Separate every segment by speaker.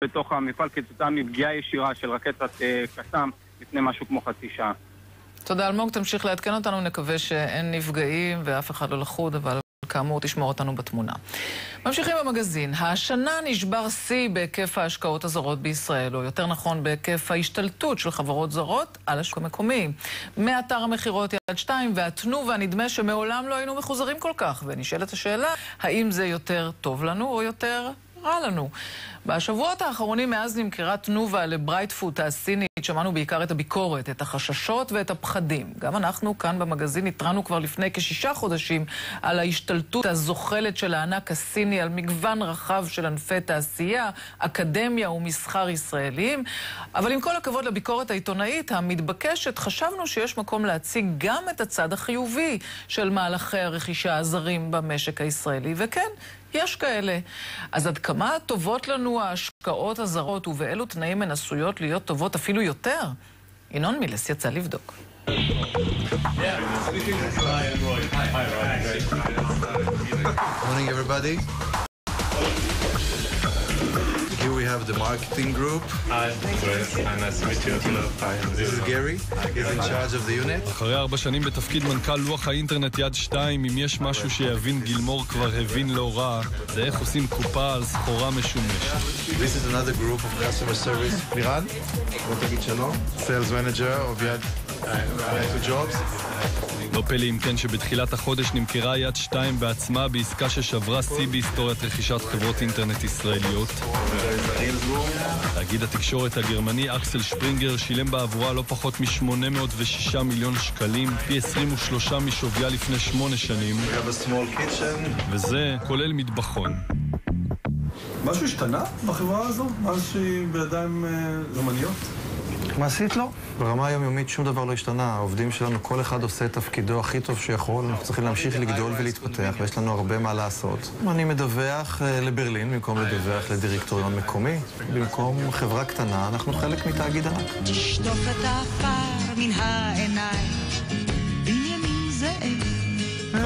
Speaker 1: בתוך המפעל כתוצאה מפגיעה ישירה של רקטת קסאם לפני משהו כמו חצי שעה.
Speaker 2: תודה אלמוג, תמשיך לעדכן אותנו, נקווה שאין נפגעים ואף אחד לא לחוד, אבל כאמור תשמור אותנו בתמונה. ממשיכים במגזין. השנה נשבר שיא בהיקף ההשקעות הזרות בישראל, או יותר נכון בהיקף ההשתלטות של חברות זרות על השוק המקומי. מאתר המחירות יד 2 והתנובה נדמה שמעולם לא היינו מחוזרים כל כך, ונשאלת השאלה, האם זה יותר טוב לנו או יותר רע לנו? בשבועות האחרונים מאז נמכרה תנובה לברייטפוד הסינית, שמענו בעיקר את הביקורת, את החששות ואת הפחדים. גם אנחנו כאן במגזין התרענו כבר לפני כ6 חודשים על ההשתלטות הזוחלת של הענק הסיני על מגוון רחב של ענפי תעשייה, אקדמיה ומסחר ישראלים. אבל עם כל הכבוד לביקורת העיתונאית המתבקשת, חשבנו שיש מקום להציג גם את הצד החיובי של מהלכי הרכישה הזרים במשק הישראלי. וכן, יש כאלה. אז עד כמה טובות לנו ההשקעות הזרות ובאילו תנאים הן עשויות להיות טובות אפילו יותר? ינון מילס יצא לבדוק.
Speaker 3: Morning everybody. Here we have the marketing group.
Speaker 4: Hi, nice to meet you.
Speaker 3: This is Gary. He's in charge of the unit.
Speaker 5: אחרי 4 שנים בתפקיד מנכ"ל לוח האינטרנט יד 2, אם יש משהו שיבין גילמור כבר הבין לא רע, זה איך עושים קופה על סחורה משומשת.
Speaker 3: This is another group of customer service. לירן, בוא תגיד שלום. Sales manager of יד 2 jobs.
Speaker 5: לא פלא אם כן שבתחילת החודש נמכרה יד 2 בעצמה בעסקה ששברה שיא בהיסטוריית רכישת חברות אינטרנט ישראליות. תאגיד התקשורת הגרמני אקסל שפרינגר שילם בעבורה לא פחות מ$806 מיליון, פי 23 משוויה לפני 8 שנים. וזה כולל מטבחון.
Speaker 6: משהו השתנה בחברה הזו? משהו בידיים זמניות?
Speaker 3: מעשית לא. ברמה היומיומית שום דבר לא השתנה. העובדים שלנו, כל אחד עושה את תפקידו הכי טוב שיכול. אנחנו צריכים להמשיך לגדול ולהתפתח, ויש לנו הרבה מה לעשות. אני מדווח לברלין במקום לדווח לדירקטוריון מקומי. במקום חברה קטנה, אנחנו חלק מתאגיד ענק.
Speaker 7: תשטוף את האפר מן העיניים, בנימין זאב.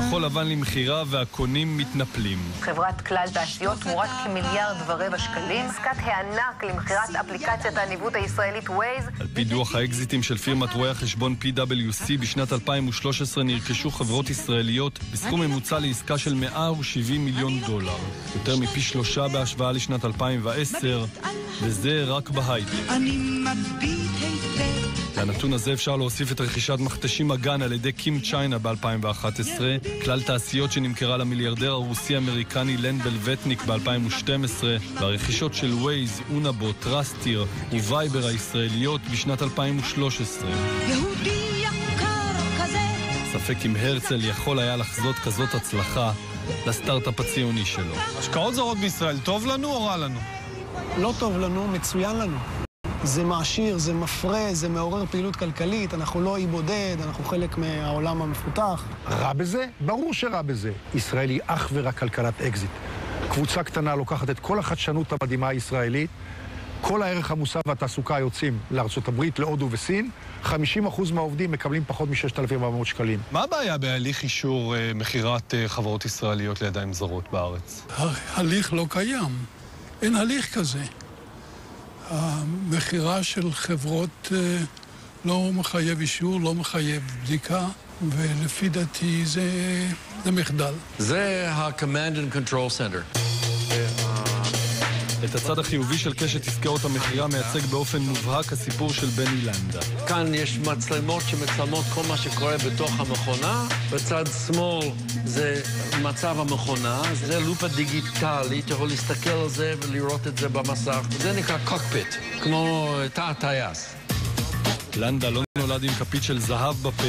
Speaker 5: כחול לבן למחירה והקונים מתנפלים.
Speaker 8: חברת כלל תעשיות תמורת כ1.25 שקלים. עסקת הענק למחירת אפליקציית הניווט הישראלית ווייז.
Speaker 5: על פי דוח האקזיטים של פירמת רואי החשבון PwC, בשנת 2013 נרכשו חברות ישראליות בסכום ממוצע לעסקה של $170 מיליון. יותר מפי 3 בהשוואה לשנת 2010, וזה רק בהייטק.
Speaker 7: אני מביט היטב.
Speaker 5: לנתון הזה אפשר להוסיף את רכישת מכתשים אגן על ידי קים צ'יינה ב-2011, כלל תעשיות שנמכרה למיליארדר הרוסי-אמריקני לן בלווטניק ב-2012, והרכישות של ווייז, אונאבוט, טרסטיר ווייבר הישראליות בשנת 2013.
Speaker 7: יהודי יקר כזה.
Speaker 5: ספק אם הרצל יכול היה לחזות כזאת הצלחה לסטארט-אפ הציוני שלו.
Speaker 6: השקעות זרות בישראל, טוב לנו או רע לנו?
Speaker 9: לא טוב לנו, מצוין לנו. זה מעשיר, זה מפרה, זה מעורר פעילות כלכלית, אנחנו לא אי בודד, אנחנו חלק מהעולם המפותח.
Speaker 10: רע בזה? ברור שרע בזה. ישראל היא אך ורק כלכלת אקזיט. קבוצה קטנה לוקחת את כל החדשנות המדהימה הישראלית, כל הערך המוסף והתעסוקה יוצאים לארצות הברית, להודו וסין, 50% מהעובדים מקבלים פחות מ$6,400 שקלים.
Speaker 6: מה הבעיה בהליך אישור מחירת חברות ישראליות לידיים זרות בארץ?
Speaker 11: הליך לא קיים. אין הליך כזה. המחירה של חברות לא מחייב אישור, לא מחייב בדיקה, ולפי דעתי זה מחדל.
Speaker 12: זה ה-Command and Control Center.
Speaker 5: את הצד החיובי של קשת עסקאות המחירה מייצג באופן מובהק הסיפור של בני לנדה.
Speaker 12: כאן יש מצלמות שמצלמות כל מה שקורה בתוך המכונה. בצד שמאל זה מצב המכונה, זה לופה דיגיטלית, אתה יכול להסתכל על זה ולראות את זה במסך. זה נקרא קוקפיט, כמו תא הטייס.
Speaker 5: לנדה לא נולד עם כפית של זהב בפה,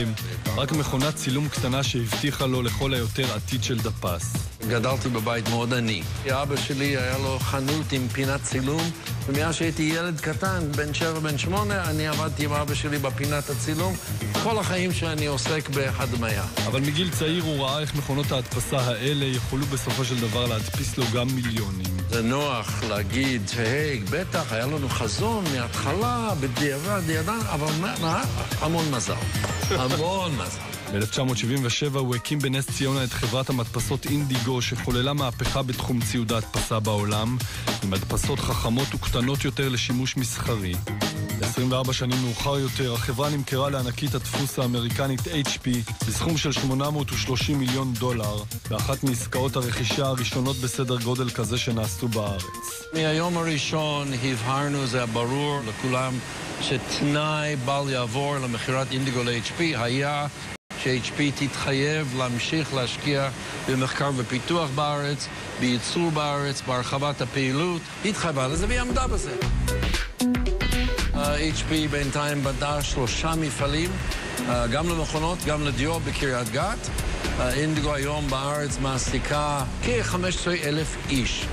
Speaker 5: רק מכונת צילום קטנה שהבטיחה לו לכל היותר עתיד של דפס.
Speaker 12: גדלתי בבית מאוד עני. אבא שלי היה לו חנות עם פינת צילום, ומאז שהייתי ילד קטן, בן 7, בן 8, אני עבדתי עם אבא שלי בפינת הצילום. כל החיים שאני עוסק בהדמיה.
Speaker 5: אבל מגיל צעיר הוא ראה איך מכונות ההדפסה האלה יכולו בסופו של דבר להדפיס לו גם מיליונים.
Speaker 12: זה נוח להגיד, היי, בטח, היה לנו חזון מההתחלה, בדיעבד, אבל מה? המון מזל. המון מזל.
Speaker 5: ב-1977 הוא הקים בנס ציונה את חברת המדפסות אינדיגו, שחוללה מהפכה בתחום ציוד ההדפסה בעולם, עם מדפסות חכמות וקטנות יותר לשימוש מסחרי. 24 שנים מאוחר יותר, החברה נמכרה לענקית הדפוס האמריקנית HP בסכום של $830 מיליון, באחת מעסקאות הרכישה הראשונות בסדר גודל כזה שנעשו בארץ.
Speaker 12: מהיום הראשון הבהרנו, זה ברור לכולם, שתנאי בל יעבור למכירת אינדיגו ל-HP היה ש-HP תתחייב להמשיך להשקיע במחקר ופיתוח בארץ, בייצור בארץ, בהרחבת הפעילות. היא התחייבה לזה והיא עמדה בזה. HP בינתיים בנה 3 מפעלים, גם למכונות, גם לדיור בקריית גת. אינדיגו היום בארץ מעסיקה כ-15,000 איש.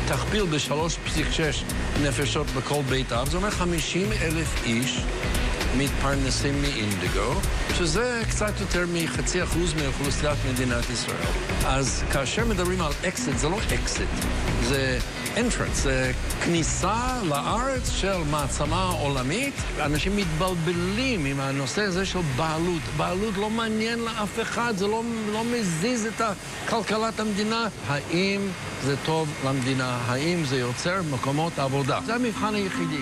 Speaker 12: תכפיל ב-3.6 נפשות בכל בית אב, זה אומר 50,000 איש מתפרנסים מאינדיגו, שזה קצת יותר מ0.5% מאוכלוסיית מדינת ישראל. אז כאשר מדברים על אקסיט, זה לא אקסיט, זה entrance, זה כניסה לארץ של מעצמה עולמית. אנשים מתבלבלים עם הנושא הזה של בעלות. בעלות לא מעניין לאף אחד, זה לא מזיז את כלכלת המדינה. האם זה טוב למדינה? האם זה יוצר מקומות עבודה? זה המבחן היחידי.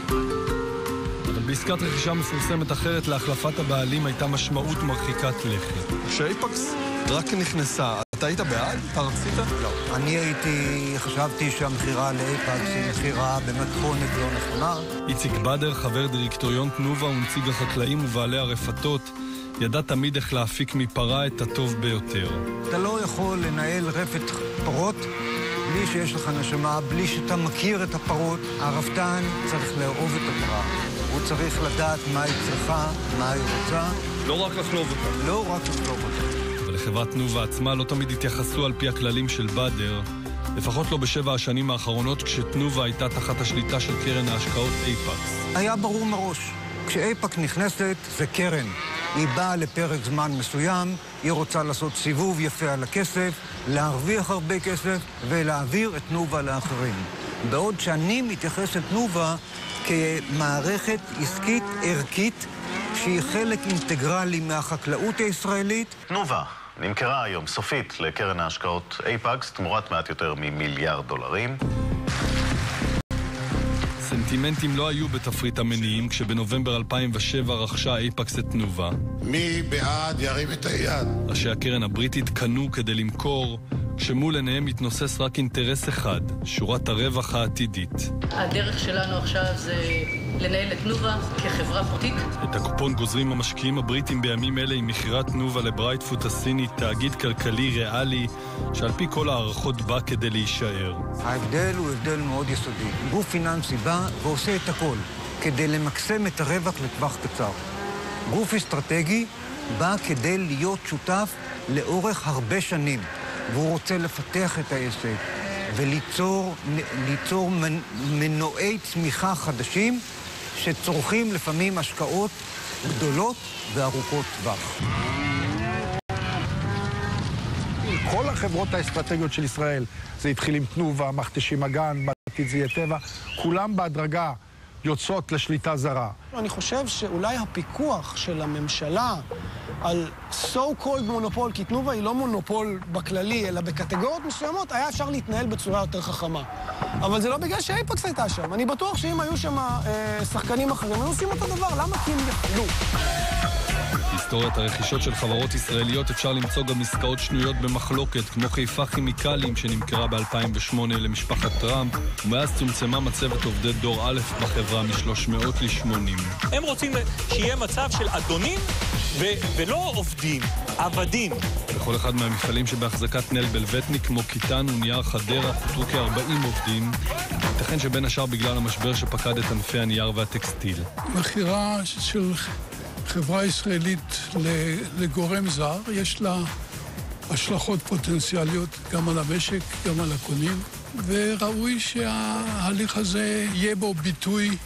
Speaker 5: אבל בעסקת רכישה מפורסמת אחרת להחלפת הבעלים הייתה משמעות מרחיקת לכת.
Speaker 3: כשאייפקס רק נכנסה, אתה היית בעד? אתה רצית?
Speaker 13: לא. אני חשבתי שהמחירה לאייפקס היא מחירה במתכונת לא נכונה.
Speaker 5: איציק בדר, חבר דירקטוריון תנובה ונציג החקלאים ובעלי הרפתות, ידע תמיד איך להפיק מפרה את הטוב ביותר.
Speaker 13: אתה לא יכול לנהל רפת פרות בלי שיש לך נשמה, בלי שאתה מכיר את הפרות. הרפתן צריך לאהוב את הפרה. הוא צריך לדעת מה היא צריכה, מה היא רוצה.
Speaker 5: לא רק לחלוב אותה.
Speaker 13: לא רק לחלוב אותה.
Speaker 5: ולחברת תנובה עצמה לא תמיד התייחסו על פי הכללים של בדר, לפחות לא ב7 השנים האחרונות, כשתנובה הייתה תחת השליטה של קרן ההשקעות אייפקס.
Speaker 13: היה ברור מראש, כשאייפקס נכנסת זה קרן. היא באה לפרק זמן מסוים, היא רוצה לעשות סיבוב יפה על הכסף, להרוויח הרבה כסף ולהעביר את תנובה לאחרים. בעוד שאני מתייחס לתנובה כמערכת עסקית ערכית שהיא חלק אינטגרלי מהחקלאות הישראלית.
Speaker 14: תנובה נמכרה היום סופית לקרן ההשקעות אייפקס תמורת מעט יותר $1 מיליארד.
Speaker 5: סנטימנטים לא היו בתפריט המניעים כשבנובמבר 2007 רכשה אייפקס את תנובה.
Speaker 15: מי בעד ירים את היד?
Speaker 5: ראשי הקרן הבריטית קנו כדי למכור, כשמול עיניהם מתנוסס רק אינטרס אחד, שורת הרווח העתידית.
Speaker 16: הדרך שלנו עכשיו זה לנהל את תנובה כחברה פרטית.
Speaker 5: את הקופון גוזרים המשקיעים הבריטים בימים אלה עם מכירת תנובה לברייטפוט הסיני, תאגיד כלכלי ריאלי, שעל פי כל הערכות בא כדי להישאר.
Speaker 13: ההבדל הוא הבדל מאוד יסודי. גוף פיננסי בא ועושה את הכל כדי למקסם את הרווח לטווח קצר. גוף אסטרטגי בא כדי להיות שותף לאורך הרבה שנים. והוא רוצה לפתח את העסק וליצור מנועי צמיחה חדשים שצורכים לפעמים השקעות גדולות וארוכות טווח.
Speaker 10: כל החברות האסטרטגיות של ישראל, זה התחיל עם תנובה, מכתשים אגן, בעתיד זה יהיה טבע, כולם בהדרגה יוצאות לשליטה זרה.
Speaker 9: אני חושב שאולי הפיקוח של הממשלה על so called מונופול, כי תנובה היא לא מונופול בכללי, אלא בקטגוריות מסוימות, היה אפשר להתנהל בצורה יותר חכמה. אבל זה לא בגלל שאייפקס הייתה שם. אני בטוח שאם היו שם שחקנים אחרים, היו עושים אותו דבר. למה? כי הם יכלו.
Speaker 5: בהיסטוריית הרכישות של חברות ישראליות אפשר למצוא גם עסקאות שנויות במחלוקת, כמו חיפה כימיקלים שנמכרה ב-2008 למשפחת טראמפ, ומאז צומצמה מצבת עובדי דור א' בחברה מ-300 ל-80.
Speaker 17: הם רוצים שיהיה מצב של אדונים ולא עובדים, עבדים.
Speaker 5: בכל אחד מהמפעלים שבהחזקת נל בלווטניק, כמו קיטן ונייר חדרה, פוטרו כ-40 עובדים. ייתכן שבין השאר בגלל המשבר שפקד את ענפי הנייר והטקסטיל.
Speaker 11: מכירה של חברה ישראלית לגורם זר, יש לה השלכות פוטנציאליות גם על המשק, גם על הקונים, וראוי שההליך הזה יהיה בו ביטוי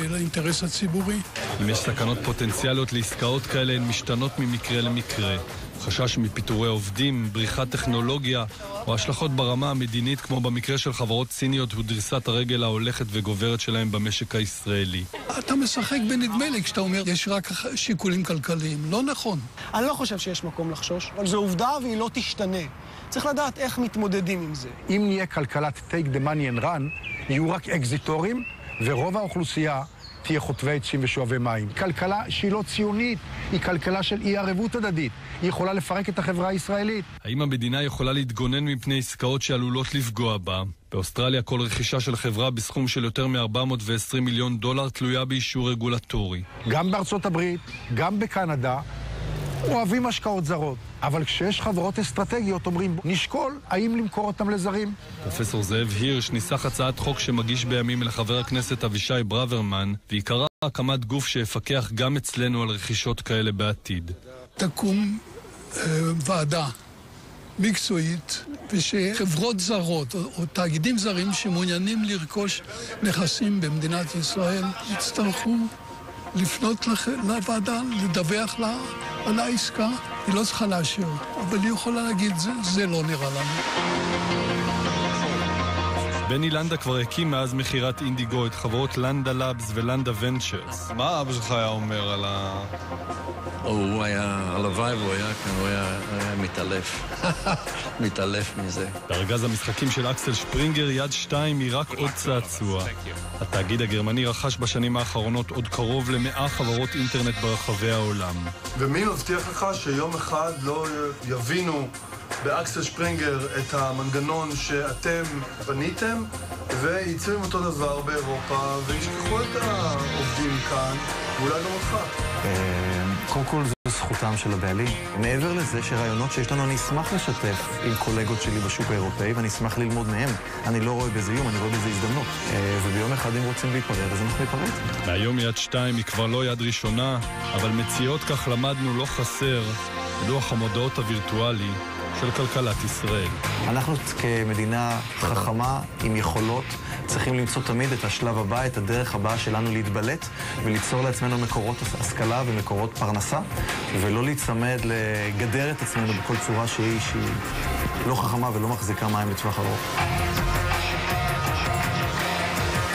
Speaker 11: לאינטרס הציבורי.
Speaker 5: אם יש סכנות פוטנציאליות לעסקאות כאלה, הן משתנות ממקרה למקרה. חשש מפיטורי עובדים, בריחת טכנולוגיה או השלכות ברמה המדינית כמו במקרה של חברות סיניות ודריסת הרגל ההולכת וגוברת שלהם במשק הישראלי.
Speaker 11: אתה משחק בנדמה לי כשאתה אומר יש רק שיקולים כלכליים. לא נכון.
Speaker 9: אני לא חושב שיש מקום לחשוש, אבל זו עובדה והיא לא תשתנה. צריך לדעת איך מתמודדים עם זה.
Speaker 10: אם נהיה כלכלת take the money and run, יהיו רק אקזיטורים, ורוב האוכלוסייה תהיה חוטבי עצים ושואבי מים. כלכלה שהיא לא ציונית, היא כלכלה של אי ערבות הדדית. היא יכולה לפרק את החברה הישראלית.
Speaker 5: האם המדינה יכולה להתגונן מפני עסקאות שעלולות לפגוע בה? באוסטרליה כל רכישה של חברה בסכום של יותר מ$420 מיליון תלויה באישור רגולטורי.
Speaker 10: גם בארצות הברית, גם בקנדה, אוהבים השקעות זרות. אבל כשיש חברות אסטרטגיות אומרים, נשקול האם למכור אותם לזרים.
Speaker 5: פרופסור זאב הירש ניסח הצעת חוק שמגיש בימים לחבר הכנסת אבישי ברוורמן, ועיקרה הקמת גוף שיפקח גם אצלנו על רכישות כאלה בעתיד.
Speaker 11: תקום ועדה מקצועית, ושחברות זרות או תאגידים זרים שמעוניינים לרכוש נכסים במדינת ישראל יצטרכו לפנות לוועדה, לדווח לה על העסקה. היא לא צריכה לאשר, אבל היא יכולה להגיד, זה לא נראה לנו.
Speaker 5: בני לנדה כבר הקים מאז מחירת אינדיגו את חברות לנדה לאבס ולנדה ונצ'רס. מה אבא שלך היה אומר על
Speaker 12: הוא היה, הלוואי הוא היה מתעלף. מתעלף מזה.
Speaker 5: בארגז המשחקים של אקסל שפרינגר יד 2 היא רק עוד צעצוע. התאגיד הגרמני רכש בשנים האחרונות עוד קרוב ל100 חברות אינטרנט ברחבי העולם.
Speaker 18: ומי מבטיח לך שיום אחד לא יבינו באקסל שפרינגר את המנגנון שאתם בניתם וייצאו עם אותו דבר באירופה וישכחו את העובדים כאן ואולי גם אותך?
Speaker 3: קודם כל זו זכותם של הבעלים. מעבר לזה שרעיונות שיש לנו אני אשמח לשתף עם קולגות שלי בשוק האירופאי ואני אשמח ללמוד מהם. אני לא רואה בזה איום, אני רואה בזה הזדמנות. וביום אחד אם רוצים להיפרד אז אנחנו ניפרד.
Speaker 5: מהיום יד 2 היא כבר לא יד ראשונה, אבל מציאות כך למדנו לא חסר לוח המודעות הווירטואלי של כלכלת ישראל.
Speaker 3: אנחנו כמדינה חכמה עם יכולות צריכים למצוא תמיד את השלב הבא, את הדרך הבאה שלנו להתבלט וליצור לעצמנו מקורות השכלה ומקורות פרנסה ולא להצמד לגדר את עצמנו בכל צורה שהיא לא חכמה ולא מחזיקה מים לטווח ארוך.